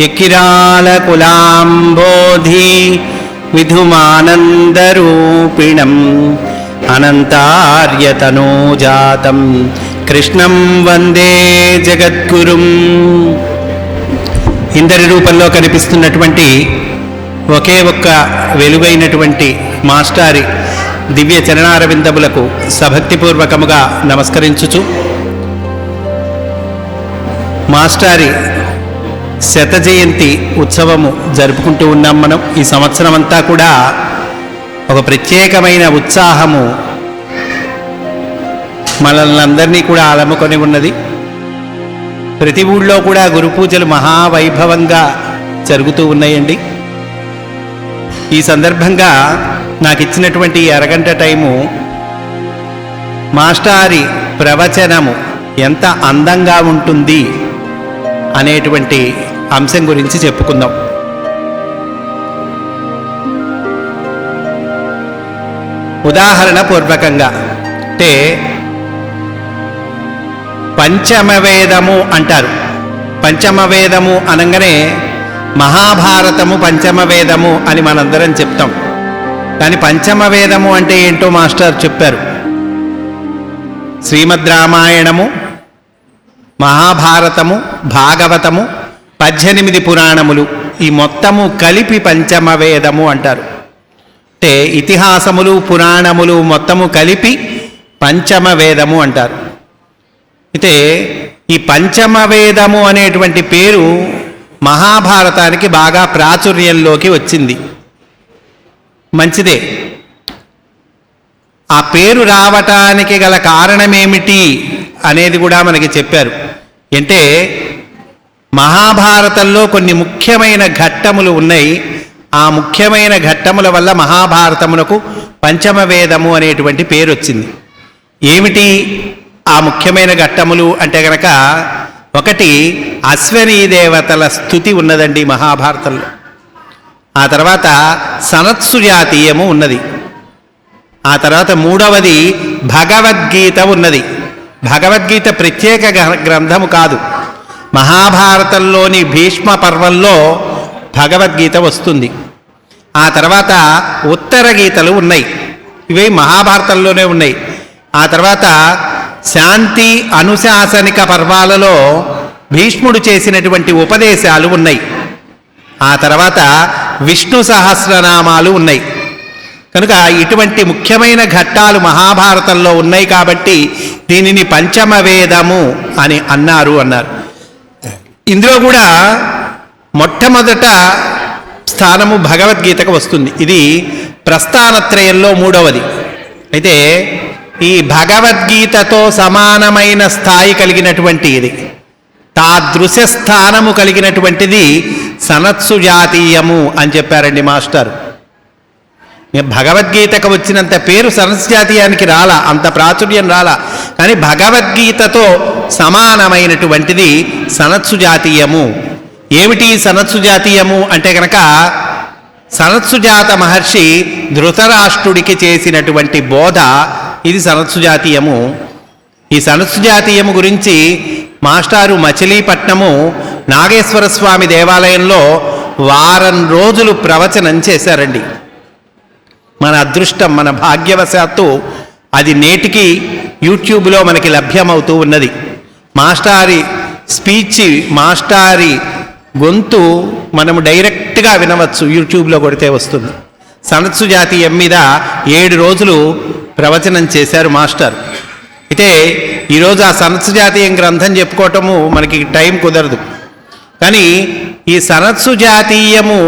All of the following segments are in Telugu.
యకిరాల కులాంబోధి విధుమానందరూపిణం అనంతార్యతనోజాతం కృష్ణం వందే జగద్గురుం. ఇందరి రూపంలో కనిపిస్తున్నటువంటి ఒకే ఒక్క వెలుగైనటువంటి మాస్టారి దివ్య చరణారవిందములకు సభక్తిపూర్వకముగా నమస్కరించుచు, మాస్టారి శత జయంతి ఉత్సవము జరుపుకుంటూ ఉన్నాం. మనం ఈ సంవత్సరం అంతా కూడా ఒక ప్రత్యేకమైన ఉత్సాహము మనల్ని అందరినీ కూడా అలముకొని ఉన్నది. ప్రతి ఊళ్ళో కూడా గురు పూజలు మహావైభవంగా జరుగుతూ ఉన్నాయండి. ఈ సందర్భంగా నాకు ఇచ్చినటువంటి అరగంట టైము మాస్టారి ప్రవచనము ఎంత అందంగా ఉంటుంది అనేటువంటి అంశం గురించి చెప్పుకుందాం. ఉదాహరణ పూర్వకంగా అంటే పంచమవేదము అంటారు. పంచమవేదము అనగానే మహాభారతము పంచమవేదము అని మనందరం చెప్తాం. కానీ పంచమవేదము అంటే ఏంటో మాస్టర్ చెప్పారు. శ్రీమద్ రామాయణము, మహాభారతము, భాగవతము, 18 పురాణములు ఈ మొత్తము కలిపి పంచమవేదము అంటారు. అంటే ఇతిహాసములు పురాణములు మొత్తము కలిపి పంచమవేదము అంటారు. అయితే ఈ పంచమవేదము అనేటువంటి పేరు మహాభారతానికి బాగా ప్రాచుర్యంలోకి వచ్చింది. మంచిదే. ఆ పేరు రావటానికి గల కారణమేమిటి అనేది కూడా మనకి చెప్పారు. అంటే మహాభారతంలో కొన్ని ముఖ్యమైన ఘట్టములు ఉన్నాయి. ఆ ముఖ్యమైన ఘట్టముల వల్ల మహాభారతమునకు పంచమవేదము అనేటువంటి పేరు వచ్చింది. ఏమిటి ఆ ముఖ్యమైన ఘట్టములు అంటే గనక, ఒకటి అశ్వనీ దేవతల స్తుతి ఉన్నదండి మహాభారతంలో. ఆ తర్వాత సనత్సుజాతీయము ఉన్నది. ఆ తర్వాత మూడవది భగవద్గీత ఉన్నది. భగవద్గీత ప్రత్యేక గ్రంథము కాదు. మహాభారతంలోని భీష్మ పర్వంలో భగవద్గీత వస్తుంది. ఆ తర్వాత ఉత్తర గీతలు ఉన్నాయి. ఇవి మహాభారతంలోనే ఉన్నాయి. ఆ తర్వాత శాంతి అనుశాసనిక పర్వాలలో భీష్ముడు చేసినటువంటి ఉపదేశాలు ఉన్నాయి. ఆ తర్వాత విష్ణు సహస్రనామాలు ఉన్నాయి. కనుక ఇటువంటి ముఖ్యమైన ఘట్టాలు మహాభారతంలో ఉన్నాయి కాబట్టి దీనిని పంచమవేదము అని అన్నారు. ఇందులో కూడా మొట్టమొదట స్థానము భగవద్గీతకు వస్తుంది. ఇది ప్రస్థానత్రయంలో మూడవది. అయితే ఈ భగవద్గీతతో సమానమైన స్థాయి కలిగినటువంటి ఇది, తాదృశ స్థానము కలిగినటువంటిది సనత్సుజాతీయము అని చెప్పారండి మాస్టర్. భగవద్గీతకు వచ్చినంత పేరు సనత్సుజాతీయానికి రాలా, అంత ప్రాచుర్యం రాలా. కానీ భగవద్గీతతో సమానమైనటువంటిది సనత్సుజాతీయము. ఏమిటి సనత్సుజాతీయము అంటే కనుక, సనత్సుజాత మహర్షి ధృతరాష్ట్రుడికి చేసినటువంటి బోధ ఇది సనత్సుజాతీయము. ఈ సనత్సుజాతీయము గురించి మాస్టారు మచిలీపట్నము నాగేశ్వర స్వామి దేవాలయంలో వారం రోజులు ప్రవచనం చేశారండి. మన అదృష్టం, మన భాగ్యవశాత్తు అది నేటికి యూట్యూబ్లో మనకి లభ్యమవుతూ ఉన్నది. మాస్టారి స్పీచ్, మాస్టారి గొంతు మనము డైరెక్ట్గా వినవచ్చు. యూట్యూబ్లో కొడితే వస్తుంది. సనత్సుజాతీయం మీద 7 రోజులు ప్రవచనం చేశారు మాస్టర్. అయితే ఈరోజు ఆ సనత్సుజాతీయం గ్రంథం చెప్పుకోవటము మనకి టైం కుదరదు. కానీ ఈ సనత్సుజాతీయము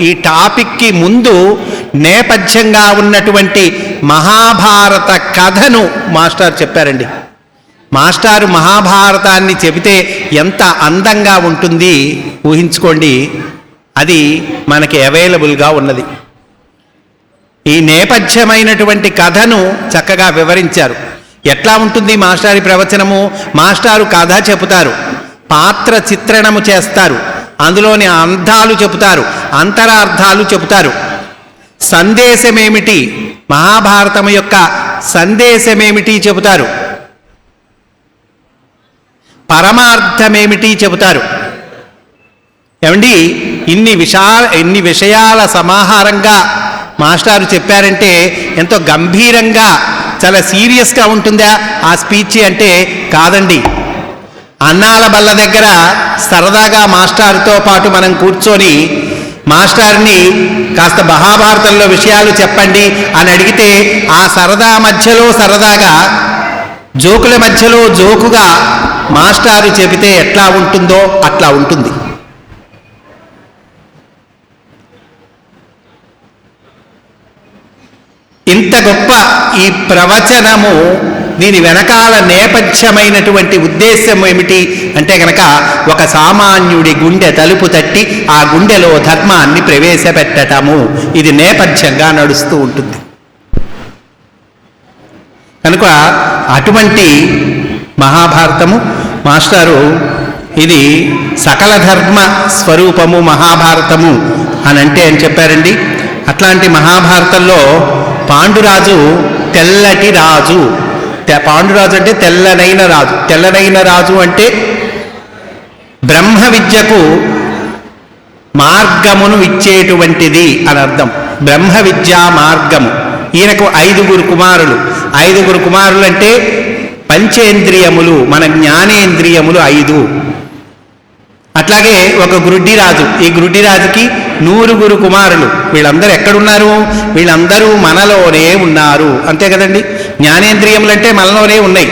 ఈ టాపిక్కి ముందు నేపథ్యంగా ఉన్నటువంటి మహాభారత కథను మాస్టర్ చెప్పారండి. మాస్టారు మహాభారతాన్ని చెబితే ఎంత అందంగా ఉంటుంది ఊహించుకోండి. అది మనకి అవైలబుల్గా ఉన్నది. ఈ నేపథ్యమైనటువంటి కథను చక్కగా వివరించారు. ఎట్లా ఉంటుంది మాస్టారి ప్రవచనము? మాస్టారు కథ చెబుతారు, పాత్ర చిత్రణము చేస్తారు, అందులోని అర్థాలు చెబుతారు, అంతరార్థాలు చెబుతారు. సందేశమేమిటి, మహాభారతం యొక్క సందేశమేమిటి చెబుతారు, పరమార్థమేమిటి చెబుతారు. ఏమండి, ఇన్ని విషయాల సమాహారంగా మాస్టారు చెప్పారంటే ఎంతో గంభీరంగా చాలా సీరియస్గా ఉంటుందా ఆ స్పీచ్ అంటే? కాదండి. అన్నాల బల్ల దగ్గర సరదాగా మాస్టారుతో పాటు మనం కూర్చొని మాస్టార్ని కాస్త మహాభారతంలో విషయాలు చెప్పండి అని అడిగితే ఆ సరదా మధ్యలో సరదాగా, జోకుల మధ్యలో జోకుగా మాస్టారు చెబితే ఎట్లా ఉంటుందో అట్లా ఉంటుంది. ఇంత గొప్ప ఈ ప్రవచనము, దీని వెనకాల నేపథ్యమైనటువంటి ఉద్దేశం ఏమిటి అంటే కనుక, ఒక సామాన్యుడి గుండె తలుపు తట్టి ఆ గుండెలో ధర్మాన్ని ప్రవేశపెట్టటము, ఇది నేపథ్యంగా నడుస్తూ ఉంటుంది. కనుక అటువంటి మహాభారతము మాస్టారు ఇది సకల ధర్మ స్వరూపము మహాభారతము అని అంటే అని చెప్పారండి. అట్లాంటి మహాభారతంలో పాండురాజు తెల్లటి రాజు. పాండురాజు అంటే తెల్లనైన రాజు. తెల్లనైన రాజు అంటే బ్రహ్మ విద్యకు మార్గమును ఇచ్చేటువంటిది అని అర్థం. బ్రహ్మ విద్యా మార్గము. ఈయనకు 5 కుమారులు. 5 కుమారులు అంటే పంచేంద్రియములు, మన జ్ఞానేంద్రియములు 5. అట్లాగే ఒక గ్రుడ్డిరాజు. ఈ గ్రుడ్డిరాజుకి 100 కుమారులు. వీళ్ళందరూ ఎక్కడున్నారు? వీళ్ళందరూ మనలోనే ఉన్నారు. అంతే కదండి. జ్ఞానేంద్రియములు అంటే మనలోనే ఉన్నాయి.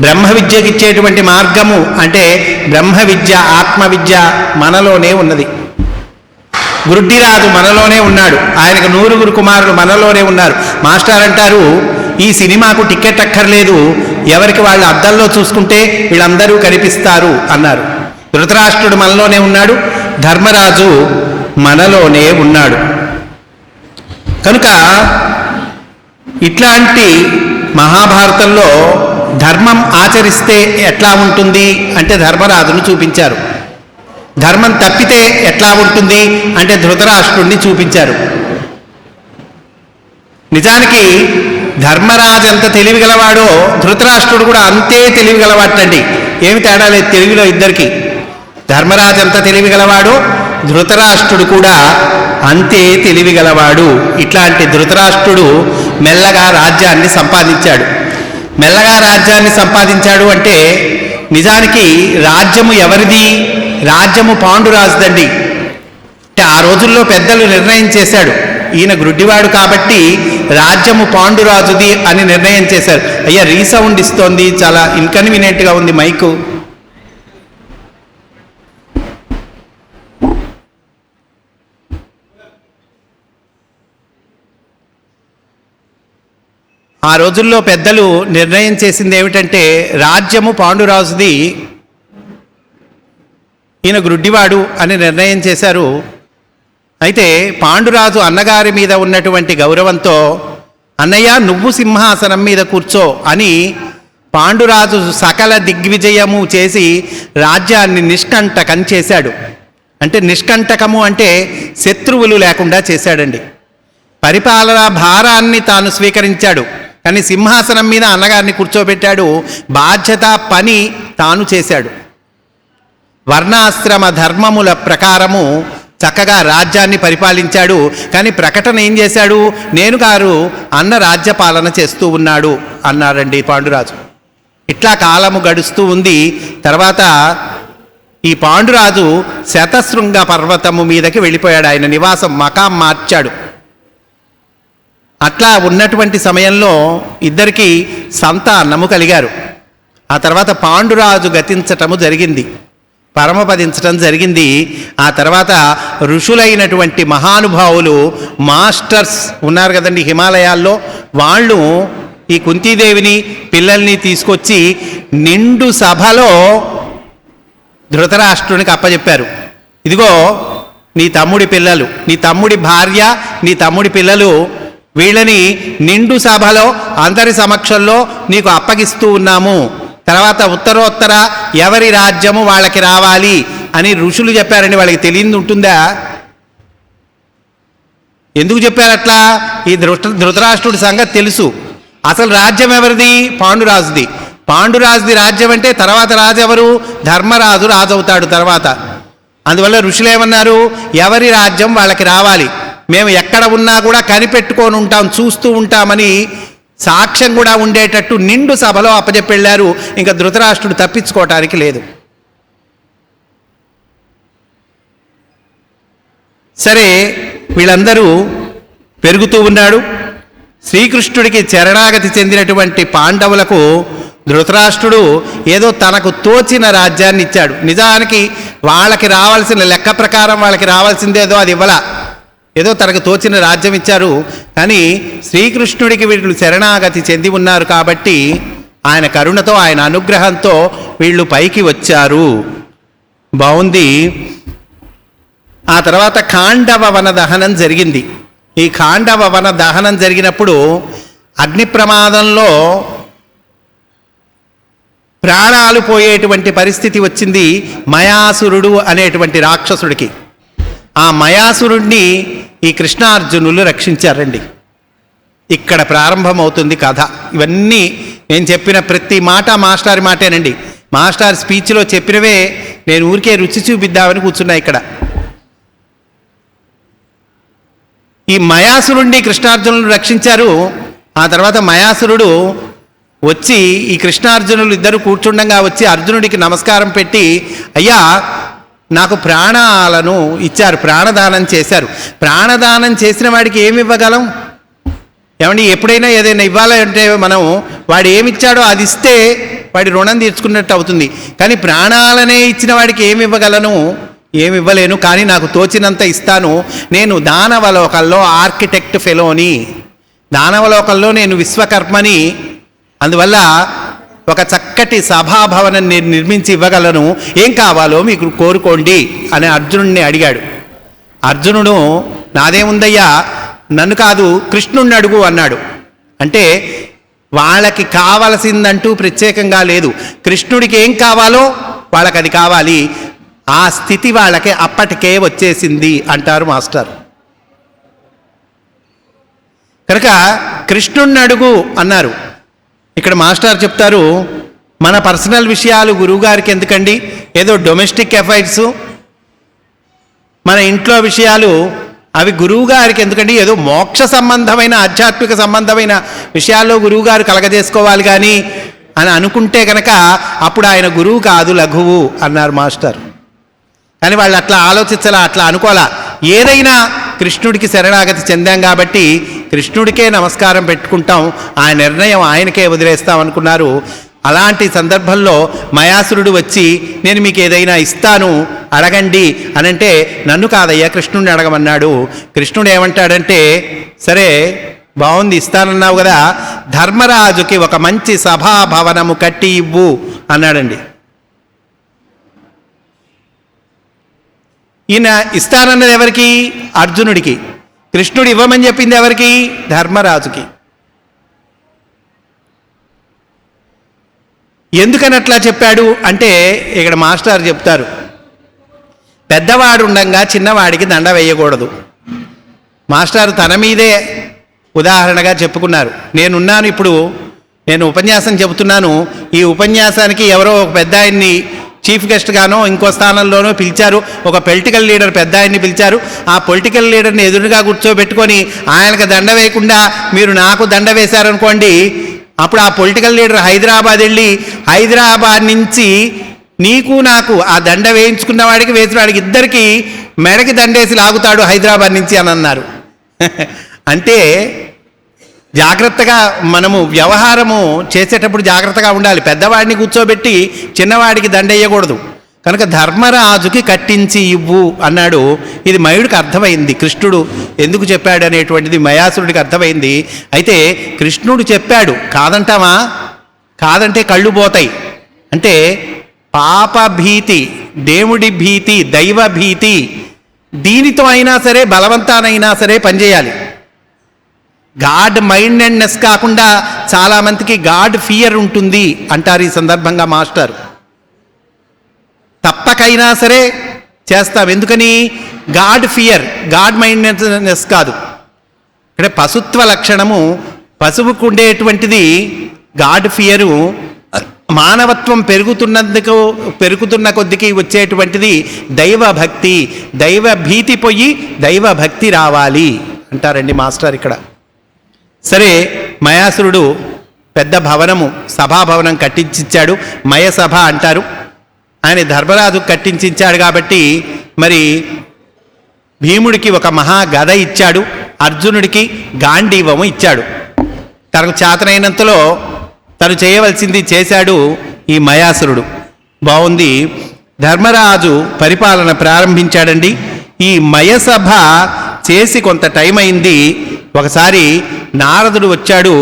బ్రహ్మ విద్యకి ఇచ్చేటువంటి మార్గము అంటే బ్రహ్మ విద్య, ఆత్మ విద్య మనలోనే ఉన్నది. గ్రుడ్డిరాజు మనలోనే ఉన్నాడు. ఆయనకు 100 కుమారులు మనలోనే ఉన్నారు. మాస్టర్ అంటారు, ఈ సినిమాకు టికెట్ అక్కర్లేదు, ఎవరికి వాళ్ళు అద్దంలో చూసుకుంటే వీళ్ళందరూ కనిపిస్తారు అన్నారు. ధృతరాష్ట్రుడు మనలోనే ఉన్నాడు, ధర్మరాజు మనలోనే ఉన్నాడు. కనుక ఇట్లాంటి మహాభారతంలో ధర్మం ఆచరిస్తే ఎట్లా ఉంటుంది అంటే ధర్మరాజును చూపించారు. ధర్మం తప్పితే ఎట్లా ఉంటుంది అంటే ధృతరాష్ట్రుడిని చూపించారు. నిజానికి ధర్మరాజు ఎంత తెలివిగలవాడో ధృతరాష్ట్రుడు కూడా అంతే తెలివిగలవాటండి. ఏమి తేడా లేదు తెలివిలో ఇద్దరికి. ధర్మరాజు ఎంత తెలివిగలవాడో ధృతరాష్ట్రుడు కూడా అంతే తెలివిగలవాడు. ఇట్లాంటి ధృతరాష్ట్రుడు మెల్లగా రాజ్యాన్ని సంపాదించాడు. మెల్లగా రాజ్యాన్ని సంపాదించాడు అంటే నిజానికి రాజ్యము ఎవరిది? రాజ్యము పాండురాజుదండి. అంటే ఆ రోజుల్లో పెద్దలు నిర్ణయం చేశాడు, ఈయన గ్రుడ్డివాడు కాబట్టి రాజ్యము పాండురాజుది అని నిర్ణయం చేశారు. అయ్యా రీసౌండ్ ఇస్తోంది, చాలా ఇన్కన్వీనియంట్గా ఉంది మైకు. ఆ రోజుల్లో పెద్దలు నిర్ణయం చేసింది ఏమిటంటే రాజ్యము పాండురాజుది, ఈయన గ్రుడ్డివాడు అని నిర్ణయం చేశారు. అయితే పాండురాజు అన్నగారి మీద ఉన్నటువంటి గౌరవంతో, అన్నయ్య నువ్వు సింహాసనం మీద కూర్చో అని పాండురాజు సకల దిగ్విజయము చేసి రాజ్యాన్ని నిష్కంటకం చేశాడు. అంటే నిష్కంటకము అంటే శత్రువులు లేకుండా చేశాడండి. పరిపాలనా భారాన్ని తాను స్వీకరించాడు, కానీ సింహాసనం మీద అన్నగారిని కూర్చోబెట్టాడు. బాధ్యత పని తాను చేశాడు. వర్ణాశ్రమ ధర్మముల ప్రకారము చక్కగా రాజ్యాన్ని పరిపాలించాడు. కానీ ప్రకటన ఏం చేశాడు? నేను గారు అన్న రాజ్యపాలన చేస్తూ ఉన్నాడు అన్నాడండి పాండురాజు. ఇట్లా కాలము గడుస్తూ ఉంది. తర్వాత ఈ పాండురాజు శతశృంగ పర్వతము మీదకి వెళ్ళిపోయాడు. ఆయన నివాసం మకాం మార్చాడు. అట్లా ఉన్నటువంటి సమయంలో ఇద్దరికి సంతానము కలిగారు. ఆ తర్వాత పాండురాజు గతించటము జరిగింది, పరమపదించటం జరిగింది. ఆ తర్వాత ఋషులైనటువంటి మహానుభావులు, మాస్టర్స్ ఉన్నారు కదండి హిమాలయాల్లో, వాళ్ళు ఈ కుంతీదేవిని పిల్లల్ని తీసుకొచ్చి నిండు సభలో ధృతరాష్ట్రునికి అప్పచెప్పారు. ఇదిగో నీ తమ్ముడి పిల్లలు, నీ తమ్ముడి భార్య, నీ తమ్ముడి పిల్లలు, వీళ్ళని నిండు సభలో అందరి సమక్షంలో నీకు అప్పగిస్తూ ఉన్నాము. తర్వాత ఉత్తరోత్తర ఎవరి రాజ్యము వాళ్ళకి రావాలి అని ఋషులు చెప్పారండి. వాళ్ళకి తెలియదు ఉంటుందా? ఎందుకు చెప్పారు అట్లా? ఈ ధృతరాష్ట్రుడి సంగతి తెలుసు. అసలు రాజ్యం ఎవరిది? పాండురాజుది. పాండురాజుది రాజ్యం అంటే తర్వాత రాజు ఎవరు? ధర్మరాజు రాజు అవుతాడు తర్వాత. అందువల్ల ఋషులు ఏమన్నారు, ఎవరి రాజ్యం వాళ్ళకి రావాలి, మేము ఎక్కడ ఉన్నా కూడా కనిపెట్టుకొని ఉంటాం, చూస్తూ ఉంటామని సాక్ష్యం కూడా ఉండేటట్టు నిండు సభలో అప్పచెప్పెళ్ళారు. ఇంకా ధృతరాష్ట్రుడు తప్పించుకోవటానికి లేదు. సరే, వీళ్ళందరూ పెరుగుతూ ఉన్నాడు. శ్రీకృష్ణుడికి శరణాగతి చెందినటువంటి పాండవులకు ధృతరాష్ట్రుడు ఏదో తనకు తోచిన రాజ్యాన్ని ఇచ్చాడు. నిజానికి వాళ్ళకి రావాల్సిన లెక్క ప్రకారం వాళ్ళకి రావాల్సిందేదో అది ఇవ్వాల, ఏదో తనకు తోచిన రాజ్యం ఇచ్చారు. కానీ శ్రీకృష్ణుడికి వీళ్ళు శరణాగతి చెంది ఉన్నారు కాబట్టి ఆయన కరుణతో, ఆయన అనుగ్రహంతో వీళ్ళు పైకి వచ్చారు. బాగుంది. ఆ తర్వాత ఖాండవ వన దహనం జరిగింది. ఈ ఖాండవ వన దహనం జరిగినప్పుడు అగ్ని ప్రమాదంలో ప్రాణాలు పోయేటువంటి పరిస్థితి వచ్చింది మయాసురుడు అనేటువంటి రాక్షసుడికి. ఆ మయాసురుడిని ఈ కృష్ణార్జునులు రక్షించారండి. ఇక్కడ ప్రారంభమవుతుంది కథ. ఇవన్నీ నేను చెప్పిన ప్రతి మాట మాస్టారి మాటేనండి. మాస్టర్ స్పీచ్లో చెప్పినవే నేను ఊరికే రుచి చూపిద్దామని కూర్చున్నా ఇక్కడ. ఈ మయాసురుడిని కృష్ణార్జునులు రక్షించారు. ఆ తర్వాత మయాసురుడు వచ్చి ఈ కృష్ణార్జునులు ఇద్దరు కూర్చుండగా వచ్చి అర్జునుడికి నమస్కారం పెట్టి, అయ్యా నాకు ప్రాణాలను ఇచ్చారు, ప్రాణదానం చేశారు. ప్రాణదానం చేసిన వాడికి ఏమి ఇవ్వగలం? ఏమండి, ఎప్పుడైనా ఏదైనా ఇవ్వాలంటే మనం వాడు ఏమిచ్చాడో అది ఇస్తే వాడి రుణం తీర్చుకున్నట్టు అవుతుంది. కానీ ప్రాణాలనే ఇచ్చిన వాడికి ఏమి ఇవ్వగలను? ఏమి ఇవ్వలేను. కానీ నాకు తోచినంత ఇస్తాను. నేను దానవలోకంలో ఆర్కిటెక్ట్ ఫెలోని, దానవలోకంలో నేను విశ్వకర్మని. అందువల్ల ఒక చక్కటి సభాభవనం నేను నిర్మించి ఇవ్వగలను. ఏం కావాలో మీకు కోరుకోండి అని అర్జునుడిని అడిగాడు. అర్జునుడు, నాదేముందయ్యా, నన్ను కాదు కృష్ణుణ్ణి అడుగు అన్నాడు. అంటే వాళ్ళకి కావలసిందంటూ ప్రత్యేకంగా లేదు. కృష్ణుడికి ఏం కావాలో వాళ్ళకి అది కావాలి. ఆ స్థితి వాళ్ళకి అప్పటికే వచ్చేసింది అంటారు మాస్టర్. కనుక కృష్ణుణ్ణి అడుగు అన్నారు. ఇక్కడ మాస్టర్ చెప్తారు, మన పర్సనల్ విషయాలు గురువుగారికి ఎందుకండి, ఏదో డొమెస్టిక్ అఫైర్స్ మన ఇంట్లో విషయాలు అవి గురువుగారికి ఎందుకండి, ఏదో మోక్ష సంబంధమైన ఆధ్యాత్మిక సంబంధమైన విషయాల్లో గురువుగారు కలగజేసుకోవాలి కానీ అని అనుకుంటే కనుక అప్పుడు ఆయన గురువు కాదు, లఘువు అన్నారు మాస్టర్. కానీ వాళ్ళు అట్లా ఆలోచించాలా, అట్లా అనుకోవాలా. ఏదైనా కృష్ణుడికి శరణాగతి చెందాం కాబట్టి కృష్ణుడికే నమస్కారం పెట్టుకుంటాం, ఆ నిర్ణయం ఆయనకే వదిలేస్తాం అనుకున్నారు. అలాంటి సందర్భంలో మయాసురుడు వచ్చి నేను మీకు ఏదైనా ఇస్తాను అడగండి అనంటే నన్ను కాదయ్యా కృష్ణుడిని అడగమన్నాడు. కృష్ణుడు ఏమంటాడంటే, సరే బాగుంది ఇస్తానన్నావు కదా, ధర్మరాజుకి ఒక మంచి సభాభవనము కట్టి ఇవ్వు అన్నాడండి. ఈయన ఇస్తానన్నది ఎవరికి? అర్జునుడికి. కృష్ణుడు ఇవ్వమని చెప్పింది ఎవరికి? ధర్మరాజుకి. ఎందుకని అట్లా చెప్పాడు అంటే ఇక్కడ మాస్టర్ చెప్తారు, పెద్దవాడు ఉండంగా చిన్నవాడికి దండ వేయకూడదు. మాస్టర్ తన మీదే ఉదాహరణగా చెప్పుకున్నారు. నేనున్నాను, ఇప్పుడు నేను ఉపన్యాసం చెబుతున్నాను. ఈ ఉపన్యాసానికి ఎవరో ఒక పెద్ద ఆయన్ని చీఫ్ గెస్ట్గానో ఇంకో స్థానంలోనో పిలిచారు. ఒక పొలిటికల్ లీడర్ పెద్ద ఆయన్ని పిలిచారు. ఆ పొలిటికల్ లీడర్ని ఎదురుగా కూర్చోబెట్టుకొని ఆయనకు దండ వేయకుండా మీరు నాకు దండ వేశారనుకోండి, అప్పుడు ఆ పొలిటికల్ లీడర్ హైదరాబాద్ వెళ్ళి హైదరాబాద్ నుంచి నీకు నాకు ఆ దండ వేయించుకున్న వాడికి వేసిన వాడికి ఇద్దరికి మెడకి దండేసి లాగుతాడు హైదరాబాద్ నుంచి అని అన్నారు. అంటే జాగ్రత్తగా మనము వ్యవహారము చేసేటప్పుడు జాగ్రత్తగా ఉండాలి. పెద్దవాడిని కూర్చోబెట్టి చిన్నవాడికి దండేయకూడదు. కనుక ధర్మరాజుకి కట్టించి ఇవ్వు అన్నాడు. ఇది మయుడికి అర్థమైంది, కృష్ణుడు ఎందుకు చెప్పాడు అనేటువంటిది మయాసురుడికి అర్థమైంది. అయితే కృష్ణుడు చెప్పాడు కాదంటామా? కాదంటే కళ్ళు పోతాయి. అంటే పాప భీతి, దేవుడి భీతి, దైవ భీతి, దీనితో అయినా సరే బలవంతానైనా సరే పనిచేయాలి. గాడ్ మైండెడ్నెస్ కాకుండా చాలామందికి గాడ్ ఫియర్ ఉంటుంది అంటారు ఈ సందర్భంగా మాస్టర్. తప్పకైనా సరే చేస్తాం. ఎందుకని? గాడ్ ఫియర్, గాడ్ మైండెడ్నెస్ కాదు. అంటే పశుత్వ లక్షణము, పశువుకు ఉండేటువంటిది గాడ్ ఫియరు. మానవత్వం పెరుగుతున్న కొద్దికి వచ్చేటువంటిది దైవభక్తి. దైవ భీతి పోయి దైవభక్తి రావాలి అంటారండి మాస్టర్ ఇక్కడ. సరే, మయాసురుడు పెద్ద భవనము, సభాభవనం కట్టించిచ్చాడు. మయసభ అంటారు. ఆయన ధర్మరాజు కట్టించిచ్చాడు కాబట్టి మరి భీముడికి ఒక మహా గద ఇచ్చాడు, అర్జునుడికి గాంధీవము ఇచ్చాడు. తనకు చేతనైనంతలో తను చేయవలసింది చేశాడు ఈ మయాసురుడు. బాగుంది. ధర్మరాజు పరిపాలన ప్రారంభించాడండి. ఈ మయసభ చేసి కొంత టైం అయింది. ఒకసారి నారదుడు వచ్చాడు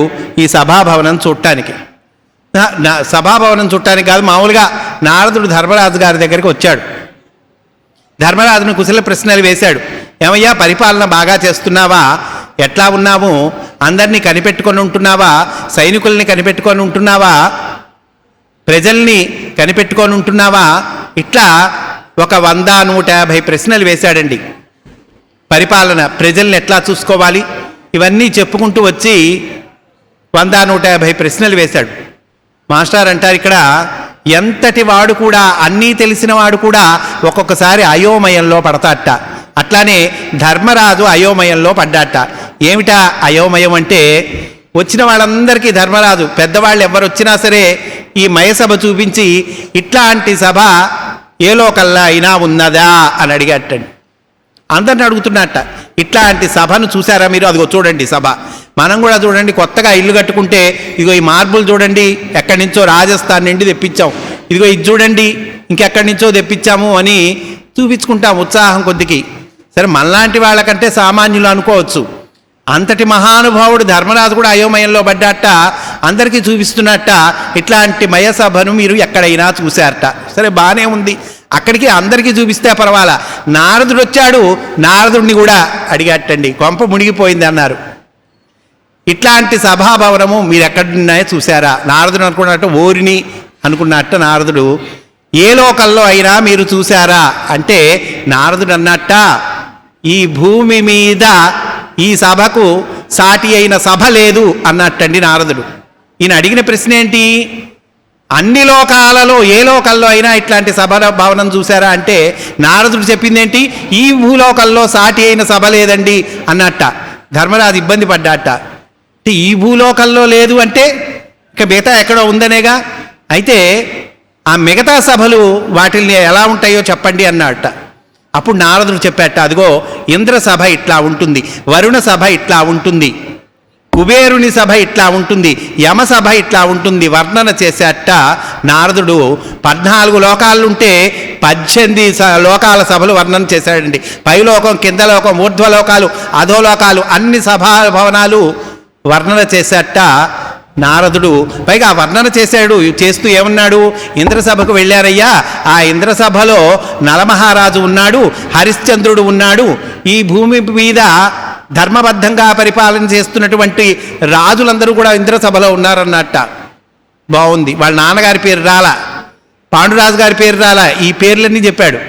ఈ సభాభవనం చూడటానికి. సభాభవనం చూడటానికి కాదు, మామూలుగా నారదుడు ధర్మరాజు గారి దగ్గరికి వచ్చాడు. ధర్మరాజును కుశల ప్రశ్నలు వేశాడు. ఏమయ్యా, పరిపాలన బాగా చేస్తున్నావా? ఎట్లా ఉన్నావు? అందరినీ కనిపెట్టుకొని ఉంటున్నావా? సైనికుల్ని కనిపెట్టుకొని ఉంటున్నావా? ప్రజల్ని కనిపెట్టుకొని ఉంటున్నావా? ఇట్లా ఒక 100-150 ప్రశ్నలు వేశాడండి. పరిపాలన, ప్రజల్ని ఎట్లా చూసుకోవాలి, ఇవన్నీ చెప్పుకుంటూ వచ్చి 100-150 ప్రశ్నలు వేశాడు. మాస్టర్ అంటారు ఇక్కడ, ఎంతటి వాడు కూడా, అన్నీ తెలిసిన వాడు కూడా ఒక్కొక్కసారి అయోమయంలో పడతాట. అట్లానే ధర్మరాజు అయోమయంలో పడ్డాట. ఏమిటా అయోమయం అంటే, వచ్చిన వాళ్ళందరికీ ధర్మరాజు, పెద్దవాళ్ళు ఎవరు వచ్చినా సరే ఈ మయసభ చూపించి ఇట్లాంటి సభ ఏ లోకల్లా అయినా ఉన్నదా అని అడిగట్టండి. అందరిని అడుగుతున్నట్ట, ఇట్లాంటి సభను చూసారా మీరు? అదిగో చూడండి సభ. మనం కూడా చూడండి, కొత్తగా ఇల్లు కట్టుకుంటే ఇదిగో ఈ మార్బుల్ చూడండి, ఎక్కడి నుంచో రాజస్థాన్ నుండి తెప్పించాం, ఇదిగో ఇది చూడండి ఇంకెక్కడి నుంచో తెప్పించాము అని చూపించుకుంటాం ఉత్సాహం కొద్దికి. సరే, మనలాంటి వాళ్ళకంటే సామాన్యులు అనుకోవచ్చు. అంతటి మహానుభావుడు ధర్మరాజు కూడా అయోమయంలో పడ్డాట. అందరికీ చూపిస్తున్నట్ట, ఇట్లాంటి మయసభను మీరు ఎక్కడైనా చూశారట. సరే, బాగానే ఉంది. అక్కడికి అందరికీ చూపిస్తే పర్వాలా. నారదుడు వచ్చాడు, నారదుడిని కూడా అడిగట్టండి. కొంప మునిగిపోయింది అన్నారు. ఇట్లాంటి సభాభవనము మీరు ఎక్కడున్నాయో చూసారా? నారదుడు అనుకున్నట్టు ఓరిని అనుకున్నట్ట నారదుడు. ఏ లోకల్లో అయినా మీరు చూసారా అంటే, నారదుడు అన్నట్ట, ఈ భూమి మీద ఈ సభకు సాటి అయిన సభ లేదు అన్నట్టండి నారదుడు. ఈయన అడిగిన ప్రశ్న ఏంటి? అన్ని లోకాలలో ఏ లోకల్లో అయినా ఇట్లాంటి సభ భవనం చూసారా అంటే, నారదుడు చెప్పింది ఏంటి? ఈ భూలోకల్లో సాటి అయిన సభ లేదండి అన్నట్ట. ధర్మరాజు ఇబ్బంది పడ్డాట. ఈ భూలోకల్లో లేదు అంటే ఇక మిగతా ఎక్కడో ఉందనేగా. అయితే ఆ మిగతా సభలు వాటిల్ని ఎలా ఉంటాయో చెప్పండి అన్నట్ట. అప్పుడు నారదుడు చెప్పాట, అదిగో ఇంద్ర సభ ఇట్లా ఉంటుంది, వరుణ సభ ఇట్లా ఉంటుంది, కుబేరుని సభ ఇట్లా ఉంటుంది, యమ సభ ఇట్లా ఉంటుంది వర్ణన చేసేట నారదుడు. 14 లోకాలుంటే 18 లోకాల సభలు వర్ణన చేశాడండి. పైలోకం, కింద లోకం, ఊర్ధ్వలోకాలు, అధోలోకాలు అన్ని సభా భవనాలు వర్ణన చేసేట నారదుడు. పైగా వర్ణన చేస్తూ ఏమన్నాడు? ఇంద్రసభకు వెళ్ళారయ్యా, ఆ ఇంద్రసభలో నలమహారాజు ఉన్నాడు, హరిశ్చంద్రుడు ఉన్నాడు, ఈ భూమి మీద ధర్మబద్ధంగా పరిపాలన చేస్తున్నటువంటి రాజులందరూ కూడా ఇంద్రసభలో ఉన్నారన్నట్ట. బాగుంది. వాళ్ళ నాన్నగారి పేరు రాలా, పాండురాజు గారి పేరు రాలా, ఈ పేర్లన్నీ చెప్పాడు.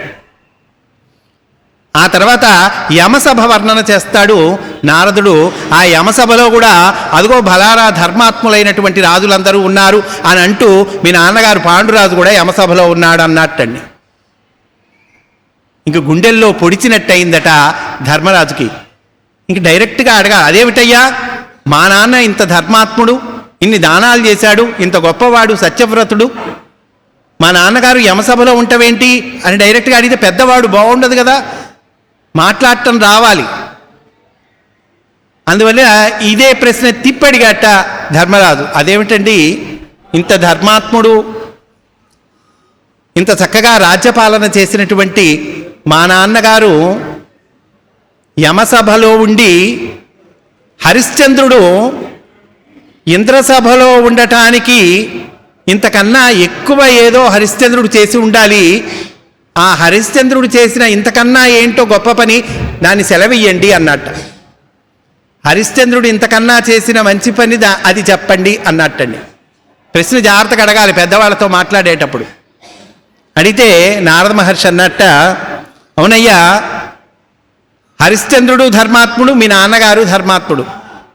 ఆ తర్వాత యమసభ వర్ణన చేస్తాడు నారదుడు. ఆ యమసభలో కూడా అదిగో బలారా ధర్మాత్ములైనటువంటి రాజులందరూ ఉన్నారు అని అంటూ మీ నాన్నగారు పాండురాజు కూడా యమసభలో ఉన్నాడు అన్నట్టండి. ఇంక గుండెల్లో పొడిచినట్టయిందట ధర్మరాజుకి. ఇంక డైరెక్ట్గా అడగా, అదేమిటయ్యా, మా నాన్న ఇంత ధర్మాత్ముడు, ఇన్ని దానాలు చేశాడు, ఇంత గొప్పవాడు, సత్యవ్రతుడు, మా నాన్నగారు యమసభలో ఉంటవేంటి అని డైరెక్ట్గా అడిగితే పెద్దవాడు, బాగుండదు కదా, మాట్లాడటం రావాలి. అందువల్ల ఇదే ప్రశ్న తిప్పడిగట్ట ధర్మరాజు. అదేమిటండి, ఇంత ధర్మాత్ముడు, ఇంత చక్కగా రాజ్యపాలన చేసినటువంటి మా నాన్నగారు యమసభలో ఉండి, హరిశ్చంద్రుడు ఇంద్రసభలో ఉండటానికి ఇంతకన్నా ఎక్కువ ఏదో హరిశ్చంద్రుడు చేసి ఉండాలి. ఆ హరిశ్చంద్రుడు చేసిన ఇంతకన్నా ఏంటో గొప్ప పని, దాన్ని సెలవియ్యండి అన్నట్ట. హరిశ్చంద్రుడు ఇంతకన్నా చేసిన మంచి పని అది చెప్పండి అన్నట్టండి. ప్రశ్న జాగ్రత్తగా అడగాలి పెద్దవాళ్ళతో మాట్లాడేటప్పుడు. అడిగితే నారద మహర్షి అన్నట్ట, అవునయ్యా, హరిశ్చంద్రుడు ధర్మాత్ముడు, మీ నాన్నగారు ధర్మాత్ముడు.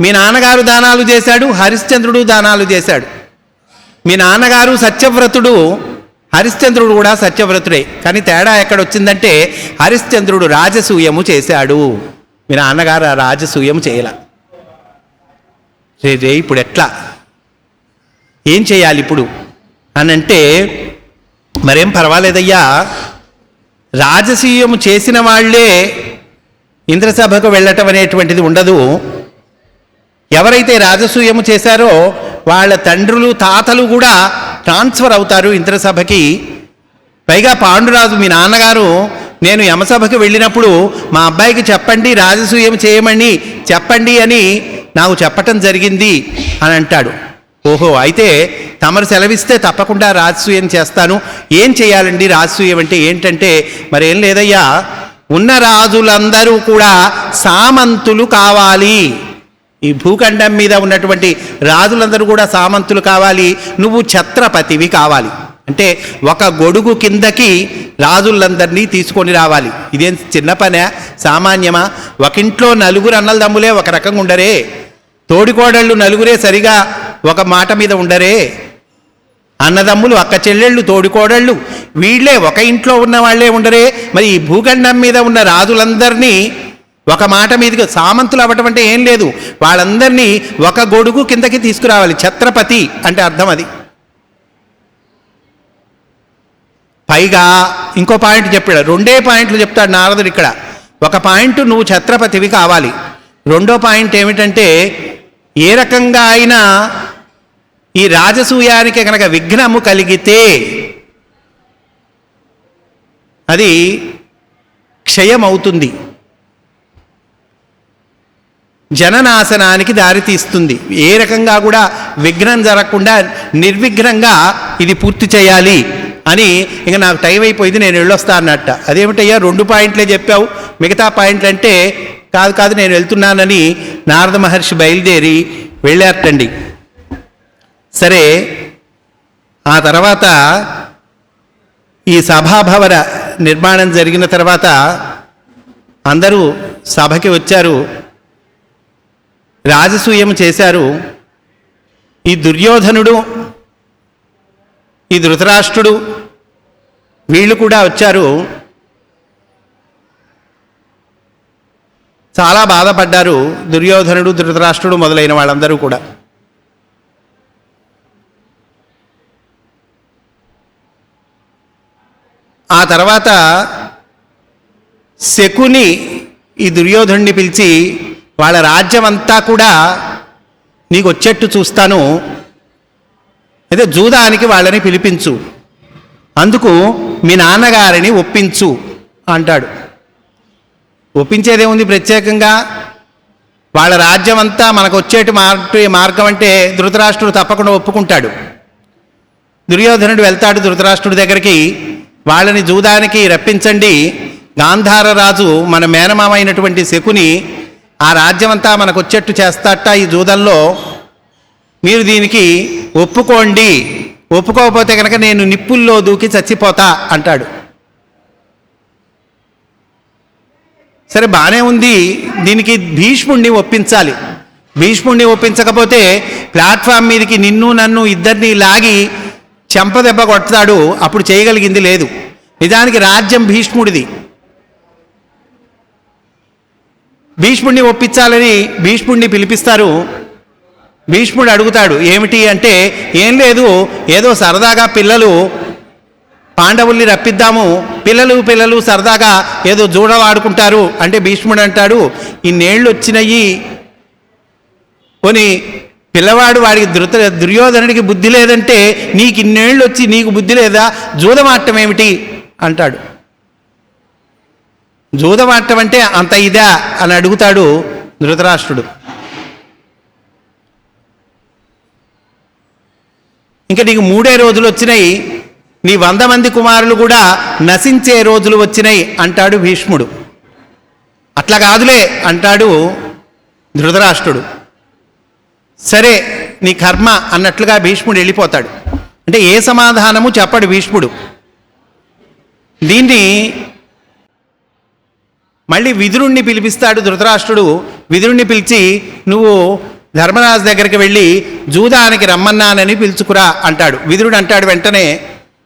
మీ నాన్నగారు దానాలు చేశాడు, హరిశ్చంద్రుడు దానాలు చేశాడు. మీ నాన్నగారు సత్యవ్రతుడు, హరిశ్చంద్రుడు కూడా సత్యవ్రతుడే. కానీ తేడా ఎక్కడొచ్చిందంటే హరిశ్చంద్రుడు రాజసూయము చేశాడు, మీ నాన్నగారు ఆ రాజసూయము చేయలే. రే ఇప్పుడు ఎట్లా, ఏం చేయాలి ఇప్పుడు అని అంటే, మరేం పర్వాలేదయ్యా, రాజసూయము చేసిన వాళ్లే ఇంద్రసభకు వెళ్ళటం అనేటువంటిది ఉండదు. ఎవరైతే రాజసూయము చేశారో వాళ్ళ తండ్రులు తాతలు కూడా ట్రాన్స్ఫర్ అవుతారు ఇంద్రసభకి. పైగా పాండురాజు మీ నాన్నగారు నేను యమసభకు వెళ్ళినప్పుడు మా అబ్బాయికి చెప్పండి రాజసూయం చేయమని చెప్పండి అని నాకు చెప్పటం జరిగింది అని అంటాడు. ఓహో, అయితే తమరు సెలవిస్తే తప్పకుండా రాజసూయం చేస్తాను. ఏం చేయాలండి రాజసూయం అంటే ఏంటంటే, మరేం లేదయ్యా, ఉన్న రాజులందరూ కూడా సామంతులు కావాలి. ఈ భూఖండం మీద ఉన్నటువంటి రాజులందరూ కూడా సామంతులు కావాలి. నువ్వు ఛత్రపతివి కావాలి. అంటే ఒక గొడుగు కిందకి రాజులందరినీ తీసుకొని రావాలి. ఇదేం చిన్న పనే, సామాన్యమా? ఒక ఇంట్లో నలుగురు అన్నలదమ్ములే ఒక రకంగా ఉండరే, తోడికోడళ్ళు నలుగురే సరిగా ఒక మాట మీద ఉండరే. అన్నదమ్ములు, అక్క చెల్లెళ్ళు, తోడికోడళ్ళు వీళ్ళే ఒక ఇంట్లో ఉన్న వాళ్ళే ఉండరే. మరి ఈ భూఖండం మీద ఉన్న రాజులందరినీ ఒక మాట మీదకి సామంతులు అవ్వటం అంటే ఏం లేదు, వాళ్ళందరినీ ఒక గొడుగు కిందకి తీసుకురావాలి. ఛత్రపతి అంటే అర్థం అది. పైగా ఇంకో పాయింట్ చెప్పాడు, 2 పాయింట్లు చెప్తాడు నారదుడు ఇక్కడ. ఒక పాయింట్ నువ్వు ఛత్రపతివి కావాలి, రెండో పాయింట్ ఏమిటంటే, ఏ రకంగా అయినా ఈ రాజసూయానికి కనుక విఘ్నము కలిగితే అది క్షయమవుతుంది, జననాశనానికి దారితీస్తుంది. ఏ రకంగా కూడా విఘ్నం జరగకుండా నిర్విఘ్నంగా ఇది పూర్తి చేయాలి అని. ఇంకా నాకు టైం అయిపోయింది, నేను వెళ్ళొస్తా అన్నట్ట. అదేమిటయ్యా 2 పాయింట్లే చెప్పావు, మిగతా పాయింట్లు అంటే కాదు నేను వెళ్తున్నానని నారద మహర్షి బయలుదేరి వెళ్ళారటండి. సరే, ఆ తర్వాత ఈ సభాభవన నిర్మాణం జరిగిన తర్వాత అందరూ సభకి వచ్చారు, రాజసూయం చేశారు. ఈ దుర్యోధనుడు, ఈ ధృతరాష్ట్రుడు వీళ్ళు కూడా వచ్చారు. చాలా బాధపడ్డారు దుర్యోధనుడు, ధృతరాష్ట్రుడు మొదలైన వాళ్ళందరూ కూడా. ఆ తర్వాత శకుని ఈ దుర్యోధనుడిని పిలిచి, వాళ్ళ రాజ్యం అంతా కూడా నీకు వచ్చేట్టు చూస్తాను, అయితే జూదానికి వాళ్ళని పిలిపించు, అందుకు మీ నాన్నగారిని ఒప్పించు అంటాడు. ఒప్పించేదేముంది ప్రత్యేకంగా, వాళ్ళ రాజ్యం అంతా మనకు వచ్చేటి మార్గం అంటే ధృతరాష్ట్రుడు తప్పకుండా ఒప్పుకుంటాడు. దుర్యోధనుడు వెళ్తాడు ధృతరాష్ట్రుడి దగ్గరికి, వాళ్ళని జూదానికి రప్పించండి, గాంధార రాజు మన మేనమామ అయినటువంటి శకుని ఆ రాజ్యం అంతా మనకు వచ్చేట్టు చేస్తాట ఈ జూదంలో, మీరు దీనికి ఒప్పుకోండి, ఒప్పుకోకపోతే కనుక నేను నిప్పుల్లో దూకి చచ్చిపోతా అంటాడు. సరే బాగానే ఉంది, దీనికి భీష్ముడిని ఒప్పించాలి. భీష్ముడిని ఒప్పించకపోతే ప్లాట్ఫామ్ మీదకి నిన్ను నన్ను ఇద్దరిని లాగి చెంపదెబ్బ కొడతాడు, అప్పుడు చేయగలిగింది లేదు. నిజానికి రాజ్యం భీష్ముడిది. భీష్ముడిని ఒప్పించాలని భీష్ముడిని పిలిపిస్తారు. భీష్ముడు అడుగుతాడు, ఏమిటి అంటే, ఏం లేదు, ఏదో సరదాగా పిల్లలు పాండవుల్ని రప్పిద్దాము, పిల్లలు సరదాగా ఏదో జూడవాడుకుంటారు అంటే భీష్ముడు అంటాడు, ఇన్నేళ్ళు వచ్చినాయి, పోనీ పిల్లవాడు వాడికి దుర్యోధనుడికి బుద్ధి లేదంటే నీకు ఇన్నేళ్ళు వచ్చి నీకు బుద్ధి లేదా, జూదమాటం ఏమిటి అంటాడు. జూదమాటం అంటే అంత ఇదా అని అడుగుతాడు ధృతరాష్ట్రుడు. ఇంకా నీకు 3 రోజులు వచ్చినాయి, నీ 100 మంది కుమారులు కూడా నశించే రోజులు వచ్చినాయి అంటాడు భీష్ముడు. అట్లా కాదులే అంటాడు ధృతరాష్ట్రుడు. సరే నీ కర్మ అన్నట్లుగా భీష్ముడు వెళ్ళిపోతాడు. అంటే ఏ సమాధానము చెప్పడు భీష్ముడు. దీన్ని మళ్ళీ విదురుణ్ణి పిలిపిస్తాడు ధృతరాష్ట్రుడు. విదురుణ్ణి పిలిచి, నువ్వు ధర్మరాజు దగ్గరికి వెళ్ళి జూదానికి రమ్మన్నానని పిలుచుకురా అంటాడు. విదురుడు అంటాడు వెంటనే,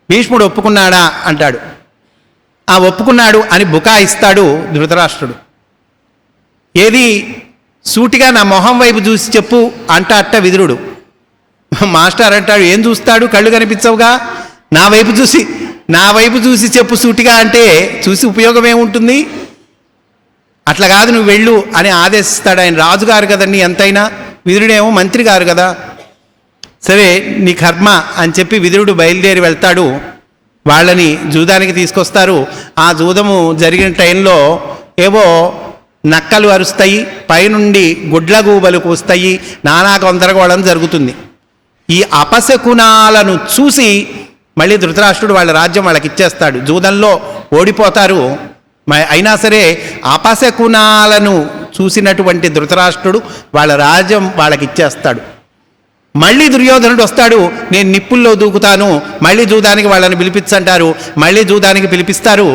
భీష్ముడు ఒప్పుకున్నాడా అంటాడు. ఆ ఒప్పుకున్నాడు అని బుకాయిస్తాడు ధృతరాష్ట్రుడు. ఏది సూటిగా నా మొహం వైపు చూసి చెప్పు అంటాట విదురుడు. మాస్టర్ అంటాడు, ఏం చూస్తాడు, కళ్ళు కనిపించవుగా, నా వైపు చూసి చెప్పు సూటిగా అంటే చూసి ఉపయోగం ఏముంటుంది, అట్లా కాదు నువ్వు వెళ్ళు అని ఆదేశిస్తాడు. ఆయన రాజుగారు కదండి ఎంతైనా, విదురుడేమో మంత్రి గారు కదా. సరే నీ కర్మ అని చెప్పి విదురుడు బయలుదేరి వెళ్తాడు. వాళ్ళని జూదానికి తీసుకొస్తారు. ఆ జూదము జరిగిన టైంలో ఏవో నక్కలు అరుస్తాయి, పైనుండి గుడ్లగూబలు కూస్తాయి, నానా గందరగోళం జరుగుతుంది. ఈ అపశకునాలను చూసి మళ్ళీ ధృతరాష్ట్రుడు వాళ్ళ రాజ్యం వాళ్ళకి ఇచ్చేస్తాడు. జూదంలో ఓడిపోతారు, అయినా సరే అపశకునాలను చూసినటువంటి ధృతరాష్ట్రుడు వాళ్ళ రాజ్యం వాళ్ళకి ఇచ్చేస్తాడు. మళ్ళీ దుర్యోధనుడు వస్తాడు, నేను నిప్పుల్లో దూకుతాను, మళ్ళీ జూదానికి వాళ్ళని పిలిపించంటారు, మళ్ళీ జూదానికి పిలిపిస్తారు,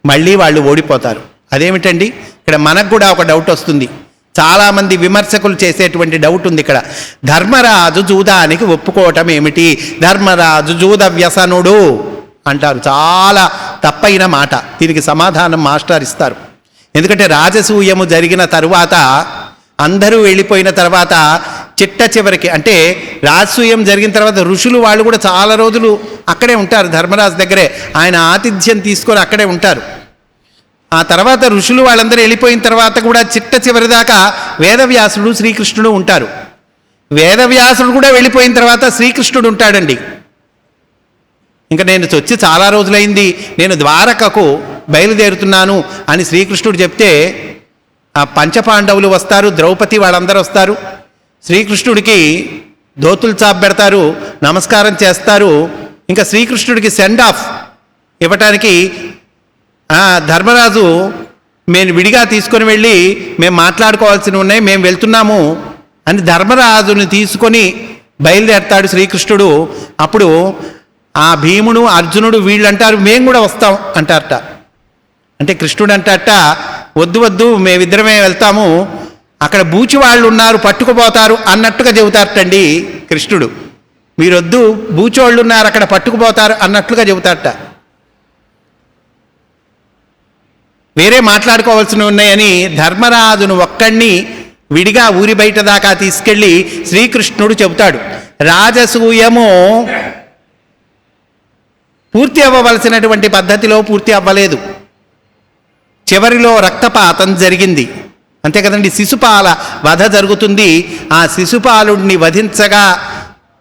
మళ్ళీ వాళ్ళు ఓడిపోతారు. అదేమిటండి, ఇక్కడ మనకు కూడా ఒక డౌట్ వస్తుంది. చాలామంది విమర్శకులు చేసేటువంటి డౌట్ ఉంది ఇక్కడ. ధర్మరాజు జూదానికి ఒప్పుకోవటం ఏమిటి, ధర్మరాజు జూద వ్యసనుడు అంటారు. చాలా తప్పైన మాట. దీనికి సమాధానం మాస్టర్ ఇస్తారు. ఎందుకంటే రాజసూయము జరిగిన తరువాత, అందరూ వెళ్ళిపోయిన తర్వాత చిట్ట చివరికి, అంటే రాజసూయం జరిగిన తర్వాత ఋషులు వాళ్ళు కూడా చాలా రోజులు అక్కడే ఉంటారు, ధర్మరాజు దగ్గరే. ఆయన ఆతిథ్యం తీసుకొని అక్కడే ఉంటారు. ఆ తర్వాత ఋషులు వాళ్ళందరూ వెళ్ళిపోయిన తర్వాత కూడా చిట్ట చివరి దాకా వేదవ్యాసుడు శ్రీకృష్ణుడు ఉంటారు. వేదవ్యాసుడు కూడా వెళ్ళిపోయిన తర్వాత శ్రీకృష్ణుడు ఉంటాడండి. ఇంకా నేను వచ్చి చాలా రోజులైంది, నేను ద్వారకకు బయలుదేరుతున్నాను అని శ్రీకృష్ణుడు చెప్తే ఆ పంచపాండవులు వస్తారు, ద్రౌపది వాళ్ళందరూ వస్తారు. శ్రీకృష్ణుడికి దోతులు చాప్ పెడతారు, నమస్కారం చేస్తారు. ఇంకా శ్రీకృష్ణుడికి సెండ్ ఆఫ్ ఇవ్వటానికి ధర్మరాజు మేము విడిగా తీసుకొని వెళ్ళి మేము మాట్లాడుకోవాల్సినవి ఉన్నాయి, మేము వెళ్తున్నాము అని ధర్మరాజుని తీసుకొని బయలుదేరతాడు శ్రీకృష్ణుడు. అప్పుడు ఆ భీముడు అర్జునుడు వీళ్ళు అంటారు, మేము కూడా వస్తాం అంటారట. అంటే కృష్ణుడు అంటారట, వద్దు వద్దు మేమిద్దరమే వెళ్తాము, అక్కడ బూచి వాళ్ళు ఉన్నారు పట్టుకుపోతారు అన్నట్టుగా చెబుతారటండి కృష్ణుడు. మీరొద్దు, బూచోళ్ళు ఉన్నారు అక్కడ పట్టుకుపోతారు అన్నట్లుగా చెబుతారట. వేరే మాట్లాడుకోవాల్సినవి ఉన్నాయని ధర్మరాజును ఒక్కడిని విడిగా ఊరి బయట దాకా తీసుకెళ్ళి శ్రీకృష్ణుడు చెబుతాడు. రాజసూయము పూర్తి అవ్వవలసినటువంటి పద్ధతిలో పూర్తి అవ్వలేదు, చివరిలో రక్తపాతం జరిగింది, అంతే కదండి. శిశుపాల వధ జరుగుతుంది. ఆ శిశుపాలుడిని వధించగా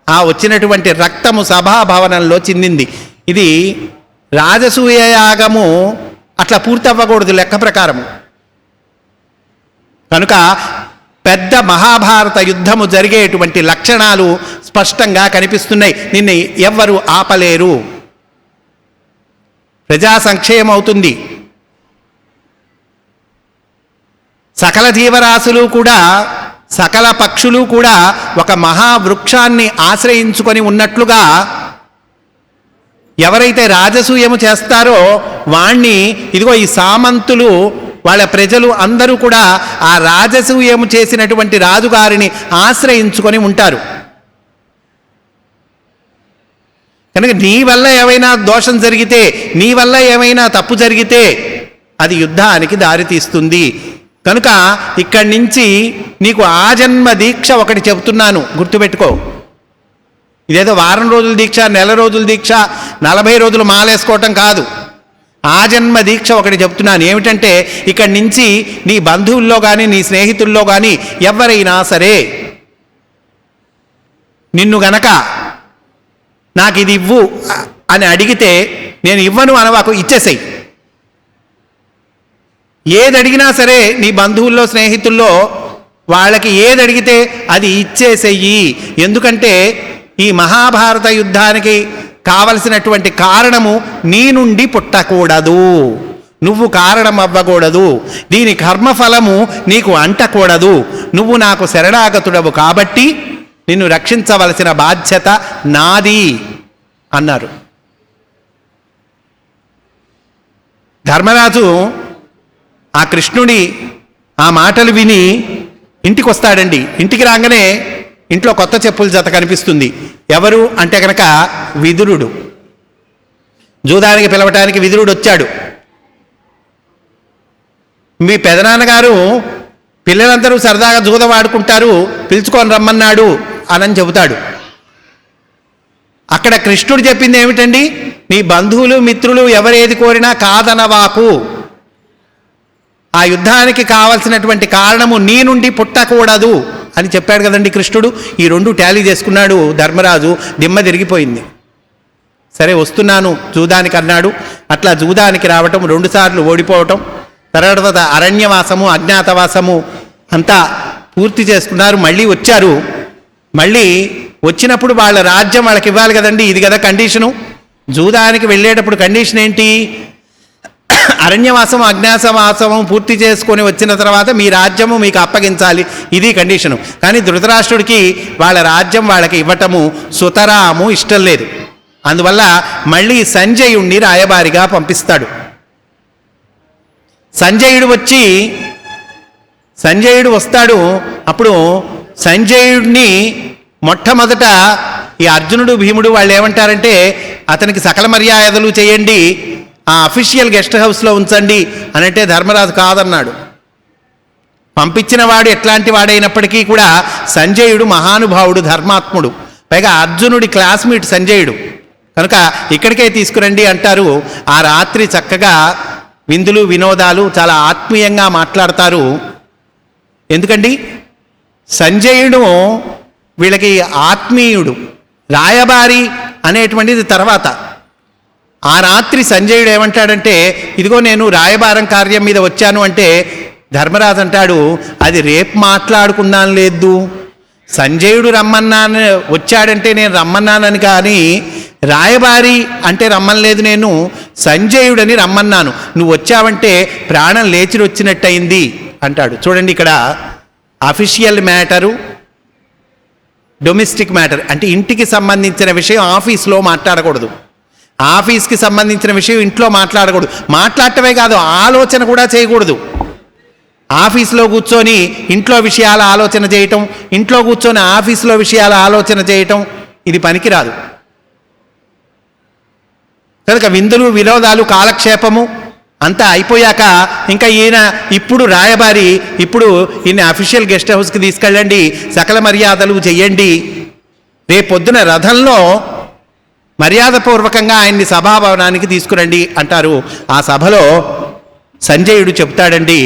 ఆ వచ్చినటువంటి రక్తము సభాభవనంలో చిందింది. ఇది రాజసూయ యాగము అట్లా పూర్తి అవ్వకూడదు లెక్క ప్రకారము. కనుక పెద్ద మహాభారత యుద్ధము జరిగేటువంటి లక్షణాలు స్పష్టంగా కనిపిస్తున్నాయి. నిన్ను ఎవ్వరూ ఆపలేరు. ప్రజా సంక్షేమం అవుతుంది. సకల జీవరాశులు కూడా, సకల పక్షులు కూడా ఒక మహావృక్షాన్ని ఆశ్రయించుకొని ఉన్నట్లుగా ఎవరైతే రాజసూయము చేస్తారో వాణ్ణి, ఇదిగో ఈ సామంతులు వాళ్ళ ప్రజలు అందరూ కూడా ఆ రాజసూయము చేసినటువంటి రాజుగారిని ఆశ్రయించుకొని ఉంటారు. కనుక నీ వల్ల ఏమైనా దోషం జరిగితే, నీ వల్ల ఏమైనా తప్పు జరిగితే అది యుద్ధానికి దారితీస్తుంది. కనుక ఇక్కడి నుంచి నీకు ఆజన్మ దీక్ష ఒకటి చెబుతున్నాను, గుర్తుపెట్టుకో. ఇదేదో వారం రోజుల దీక్ష, నెల రోజుల దీక్ష, 40 రోజులు మాలేసుకోవటం కాదు. ఆజన్మ దీక్ష ఒకటి చెప్తున్నాను. ఏమిటంటే, ఇక్కడి నుంచి నీ బంధువుల్లో కానీ నీ స్నేహితుల్లో కానీ ఎవరైనా సరే నిన్ను గనక నాకు ఇది ఇవ్వు అని అడిగితే నేను ఇవ్వను అనవాకు, ఇచ్చేసేయి. ఏది అడిగినా సరే నీ బంధువుల్లో స్నేహితుల్లో వాళ్ళకి ఏది అడిగితే అది ఇచ్చేసేయి. ఎందుకంటే ఈ మహాభారత యుద్ధానికి కావలసినటువంటి కారణము నీ నుండి పుట్టకూడదు, నువ్వు కారణం అవ్వకూడదు, దీని కర్మఫలము నీకు అంటకూడదు. నువ్వు నాకు శరణాగతుడవు కాబట్టి నిన్ను రక్షించవలసిన బాధ్యత నాది అన్నారు. ధర్మరాజు ఆ కృష్ణుడి ఆ మాటలు విని ఇంటికి వస్తాడండి. ఇంటికి రాగానే ఇంట్లో కొత్త చెప్పుల జత కనిపిస్తుంది. ఎవరు అంటే కనుక విదురుడు. జూదానికి పిలవటానికి విదురుడు వచ్చాడు. మీ పెదనాన్నగారు పిల్లలందరూ సరదాగా జూదం ఆడుకుంటారు, పిలుచుకొని రమ్మన్నాడు అని చెబుతాడు. అక్కడ కృష్ణుడు చెప్పింది ఏమిటండి? నీ బంధువులు మిత్రులు ఎవరేది కోరినా కాదనవాకు. ఆ యుద్ధానికి కావలసినటువంటి కారణము నీ నుండి పుట్టకూడదు అని చెప్పాడు కదండి కృష్ణుడు. ఈ రెండు టాలీ చేసుకున్నాడు ధర్మరాజు. దిమ్మ తిరిగిపోయింది. సరే వస్తున్నాను జూదానికి అన్నాడు. అట్లా జూదానికి రావటం, 2 సార్లు ఓడిపోవటం, తర్వాత అరణ్యవాసము అజ్ఞాతవాసము అంతా పూర్తి చేసుకున్నారు. మళ్ళీ వచ్చారు. మళ్ళీ వచ్చినప్పుడు వాళ్ళ రాజ్యం వాళ్ళకి ఇవ్వాలి కదండి. ఇది కదా కండిషను. జూదానికి వెళ్ళేటప్పుడు కండిషన్ ఏంటి? అరణ్యవాసం అజ్ఞాతవాసము పూర్తి చేసుకొని వచ్చిన తర్వాత మీ రాజ్యము మీకు అప్పగించాలి, ఇది కండిషను. కానీ ధృతరాష్ట్రుడికి వాళ్ళ రాజ్యం వాళ్ళకి ఇవ్వటము సుతరాము ఇష్టం లేదు. అందువల్ల మళ్ళీ సంజయుణ్ణి రాయబారిగా పంపిస్తాడు. సంజయుడు వస్తాడు. అప్పుడు సంజయుడిని మొట్టమొదట ఈ అర్జునుడు భీముడు వాళ్ళు ఏమంటారంటే, అతనికి సకల మర్యాదలు చేయండి, ఆ అఫీషియల్ గెస్ట్ హౌస్లో ఉంచండి అని అంటే ధర్మరాజు కాదన్నాడు. పంపించిన వాడు ఎట్లాంటి వాడైనప్పటికీ కూడా సంజయుడు మహానుభావుడు, ధర్మాత్ముడు, పైగా అర్జునుడి క్లాస్మేట్ సంజయుడు కనుక ఇక్కడికే తీసుకురండి అంటారు. ఆ రాత్రి చక్కగా విందులు వినోదాలు, చాలా ఆత్మీయంగా మాట్లాడతారు. ఎందుకండి? సంజయుడు వీళ్ళకి ఆత్మీయుడు. రాయబారి అనేటువంటిది తర్వాత. ఆ రాత్రి సంజయుడు ఏమంటాడంటే, ఇదిగో నేను రాయబారం కార్యం మీద వచ్చాను అంటే ధర్మరాజు అంటాడు, అది రేపు మాట్లాడుకుందాం లేదు. సంజయుడు రమ్మన్నాను వచ్చాడంటే నేను రమ్మన్నానని, కానీ రాయబారి అంటే రమ్మనలేదు, నేను సంజయుడని రమ్మన్నాను. నువ్వు వచ్చావంటే ప్రాణం లేచి వచ్చినట్టయింది అంటాడు. చూడండి, ఇక్కడ అఫీషియల్ మ్యాటరు, డొమెస్టిక్ మ్యాటర్. అంటే ఇంటికి సంబంధించిన విషయం ఆఫీస్లో మాట్లాడకూడదు, ఆఫీస్కి సంబంధించిన విషయం ఇంట్లో మాట్లాడకూడదు. మాట్లాడటమే కాదు, ఆలోచన కూడా చేయకూడదు. ఆఫీస్లో కూర్చొని ఇంట్లో విషయాల ఆలోచన చేయటం, ఇంట్లో కూర్చొని ఆఫీసులో విషయాల ఆలోచన చేయటం, ఇది పనికిరాదు. కనుక విందులు వినోదాలు కాలక్షేపము అంతా అయిపోయాక ఇంకా ఈయన ఇప్పుడు రాయబారి, ఇప్పుడు ఈయన అఫీషియల్ గెస్ట్ హౌస్కి తీసుకెళ్ళండి, సకల మర్యాదలు చెయ్యండి, రేపొద్దున రథంలో మర్యాదపూర్వకంగా ఆయన్ని సభాభవనానికి తీసుకురండి అంటారు. ఆ సభలో సంజయుడు చెప్తాడండి,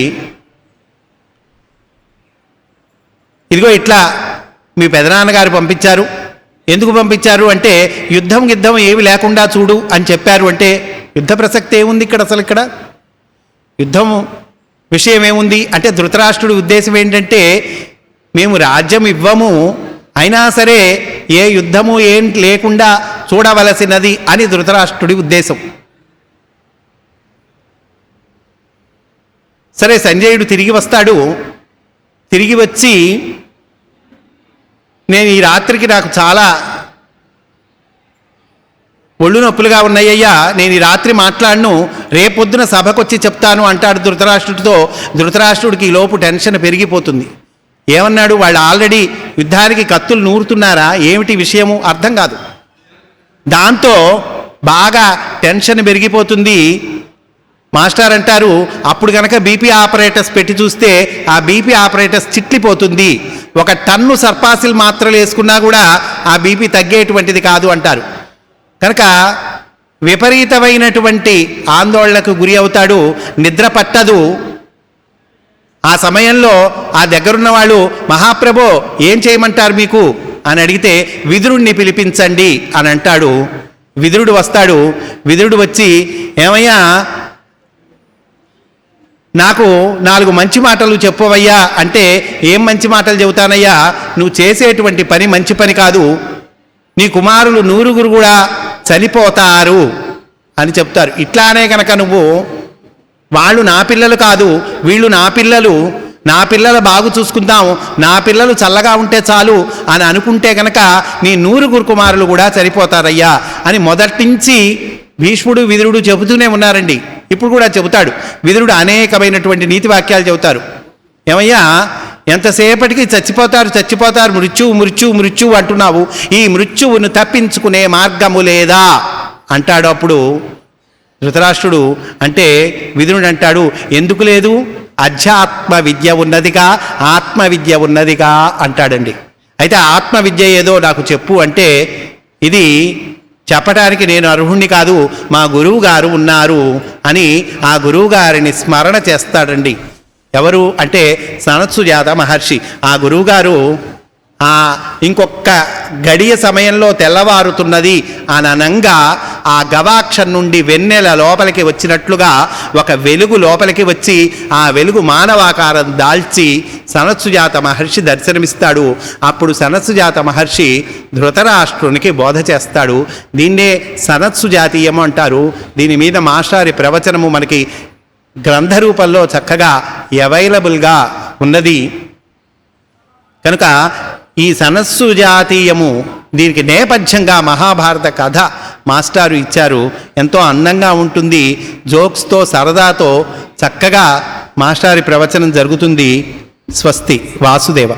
ఇదిగో ఇట్లా మీ పెదనాన్నగారు పంపించారు. ఎందుకు పంపించారు అంటే, యుద్ధం ఏమి లేకుండా చూడు అని చెప్పారు. అంటే యుద్ధ ప్రసక్తి ఏముంది ఇక్కడ? అసలు ఇక్కడ యుద్ధం విషయం ఏముంది అంటే, ధృతరాష్ట్రుడి ఉద్దేశం ఏంటంటే, మేము రాజ్యం ఇవ్వము, అయినా సరే ఏ యుద్ధము ఏం లేకుండా చూడవలసినది అని ధృతరాష్ట్రుడి ఉద్దేశం. సరే, సంజయుడు తిరిగి వస్తాడు. తిరిగి వచ్చి, నేను ఈ రాత్రికి నాకు చాలా ఒళ్ళు నొప్పులుగా ఉన్నాయ్యా, నేను ఈ రాత్రి మాట్లాడను, రేపొద్దున సభకొచ్చి చెప్తాను అంటాడు ధృతరాష్ట్రుడితో. ధృతరాష్ట్రుడికి ఈ లోపు టెన్షన్ పెరిగిపోతుంది. ఏమన్నాడు? వాళ్ళు ఆల్రెడీ యుద్ధానికి కత్తులు నూరుతున్నారా, ఏమిటి విషయము అర్థం కాదు. దాంతో బాగా టెన్షన్ పెరిగిపోతుంది. మాస్టర్ అంటారు, అప్పుడు కనుక బీపీ ఆపరేటర్స్ పెట్టి చూస్తే ఆ బీపీ ఆపరేటర్స్ చిట్లిపోతుంది. 1 టన్ను సర్పాసిల్ మాత్రలు వేసుకున్నా కూడా ఆ బీపీ తగ్గేటువంటిది కాదు అంటారు. కనుక విపరీతమైనటువంటి ఆందోళనకు గురి అవుతాడు, నిద్ర పట్టదు. ఆ సమయంలో ఆ దగ్గరున్న వాళ్ళు, మహాప్రభో ఏం చేయమంటారు మీకు అని అడిగితే, విదురుణ్ణి పిలిపించండి అని అంటాడు. విదురుడు వస్తాడు. విదురుడు వచ్చి, ఏమయ్యా నాకు 4 మంచి మాటలు చెప్పవయ్యా అంటే, ఏం మంచి మాటలు చెబుతానయ్యా, నువ్వు చేసేటువంటి పని మంచి పని కాదు, నీ కుమారులు 100 కూడా చనిపోతారు అని చెప్తారు. ఇట్లానే కనుక నువ్వు, వాళ్ళు నా పిల్లలు కాదు, వీళ్ళు నా పిల్లలు, నా పిల్లల బాగు చూసుకుందాం, నా పిల్లలు చల్లగా ఉంటే చాలు అని అనుకుంటే కనుక నీ 100 కుమారులు కూడా చనిపోతారయ్యా అని మొదటి నుంచి భీష్ముడు విదురుడు చెబుతూనే ఉన్నారండి. ఇప్పుడు కూడా చెబుతాడు. విదురుడు అనేకమైనటువంటి నీతి వాక్యాలు చెబుతారు. ఏమయ్యా, ఎంతసేపటికి చచ్చిపోతారు చచ్చిపోతారు, మృత్యువు మృత్యువు మృత్యువు అంటున్నావు, ఈ మృత్యువును తప్పించుకునే మార్గము లేదా అంటాడు. అప్పుడు ధృతరాష్ట్రుడు అంటే విదురుడు అంటాడు, ఎందుకు లేదు, అధ్యాత్మ విద్య ఉన్నదిగా, ఆత్మ విద్య ఉన్నదిగా అంటాడండి. అయితే ఆత్మ విద్య ఏదో నాకు చెప్పు అంటే, ఇది చెప్పడానికి నేను అర్హుణ్ణి కాదు, మా గురువు గారు ఉన్నారు అని ఆ గురువు గారిని స్మరణ చేస్తాడండి. ఎవరు అంటే సనత్సుజాత మహర్షి. ఆ గురువుగారు ఇంకొక గడియ సమయంలో తెల్లవారుతున్నది అని అనంగా ఆ గవాక్షం నుండి వెన్నెల లోపలికి వచ్చినట్లుగా ఒక వెలుగు లోపలికి వచ్చి ఆ వెలుగు మానవాకారం దాల్చి సనత్సుజాత మహర్షి దర్శనమిస్తాడు. అప్పుడు సనత్సుజాత మహర్షి ధృతరాష్ట్రునికి బోధ చేస్తాడు. దీన్నే సనత్సుజాతీయము అంటారు. దీని మీద మాస్టారి ప్రవచనము మనకి గ్రంథ రూపంలో చక్కగా అవైలబుల్గా ఉన్నది. కనుక ఈ సనత్సుజాతీయము దీనికి నేపథ్యంగా మహాభారత కథ మాస్టారు ఇచ్చారు. ఎంతో అందంగా ఉంటుంది, జోక్స్తో సరదాతో చక్కగా మాస్టారి ప్రవచనం జరుగుతుంది. స్వస్తి. వాసుదేవ.